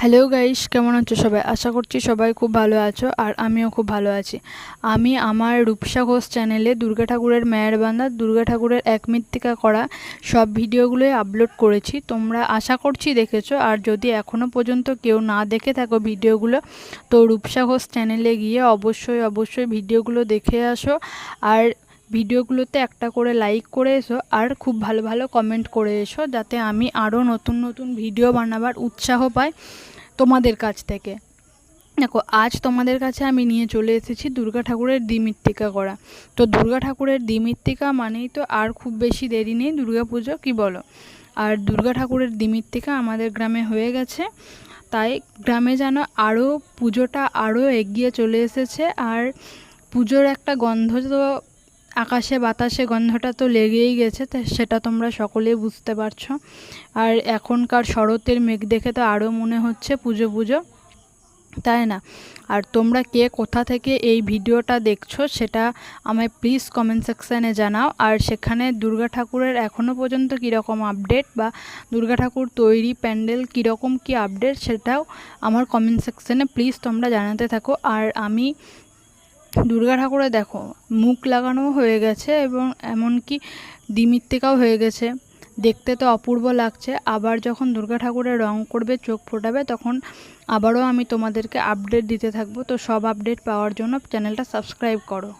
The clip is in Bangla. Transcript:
হ্যালো গাইস, কেমন আছো সবাই? আশা করছি সবাই খুব ভালো আছো আর আমিও খুব ভালো আছি। আমি আমার রূপসা ঘোষ চ্যানেলে দুর্গা ঠাকুরের মায়ের বান্দা, দুর্গা ঠাকুরের এক মৃত্তিকা করা সব ভিডিওগুলোই আপলোড করেছি। তোমরা আশা করছি দেখেছো, আর যদি এখনও পর্যন্ত কেউ না দেখে থাকো ভিডিওগুলো, তো রূপসা ঘোষ চ্যানেলে গিয়ে অবশ্যই ভিডিওগুলো দেখে আসো। আর ভিডিওগুলোতে একটা করে লাইক করে এসো, আর খুব ভালো ভালো কমেন্ট করে এসো, যাতে আমি আরও নতুন নতুন ভিডিও বানাবার উৎসাহ পাই তোমাদের কাছ থেকে। দেখো, আজ তোমাদের কাছে আমি নিয়ে চলে এসেছি দুর্গা ঠাকুরের দ্বিমৃত্তিকা করা। তো দুর্গা ঠাকুরের দ্বিমৃত্তিকা মানেই তো আর খুব বেশি দেরি নেই, দুর্গা পুজো, কী বলো? আর দুর্গা ঠাকুরের দ্বিমৃত্তিকা আমাদের গ্রামে হয়ে গেছে, তাই গ্রামে যেন আরও পুজোটা আরও এগিয়ে চলে এসেছে। আর পুজোর একটা গন্ধ তো আকাশে বাতাসে গন্ধটা তো লেগেই গেছে, তো সেটা তোমরা সকলেই বুঝতে পারছো। আর এখনকার শরতের মেঘ দেখে তো আরও মনে হচ্ছে পুজো পুজো, তাই না? আর তোমরা কে কোথা থেকে এই ভিডিওটা দেখছো সেটা আমায় প্লিজ কমেন্ট সেকশানে জানাও। আর সেখানে দুর্গা ঠাকুরের এখনও পর্যন্ত কীরকম আপডেট, বা দুর্গা ঠাকুর তৈরি প্যান্ডেল কীরকম কী আপডেট, সেটাও আমার কমেন্ট সেকশানে প্লিজ তোমরা জানাতে থাকো। আর আমি দুর্গা ঠাকুরে দেখো মুখ লাগানো হয়ে গেছে, এবং এমনকি দ্বিমৃত্তিকাও হয়ে গেছে, দেখতে তো অপূর্ব লাগছে। আবার যখন দুর্গা ঠাকুরের রং করবে, চোখ ফোটাবে, তখন আবারও আমি তোমাদেরকে আপডেট দিতে থাকবো। তো সব আপডেট পাওয়ার জন্য চ্যানেলটা সাবস্ক্রাইব করো।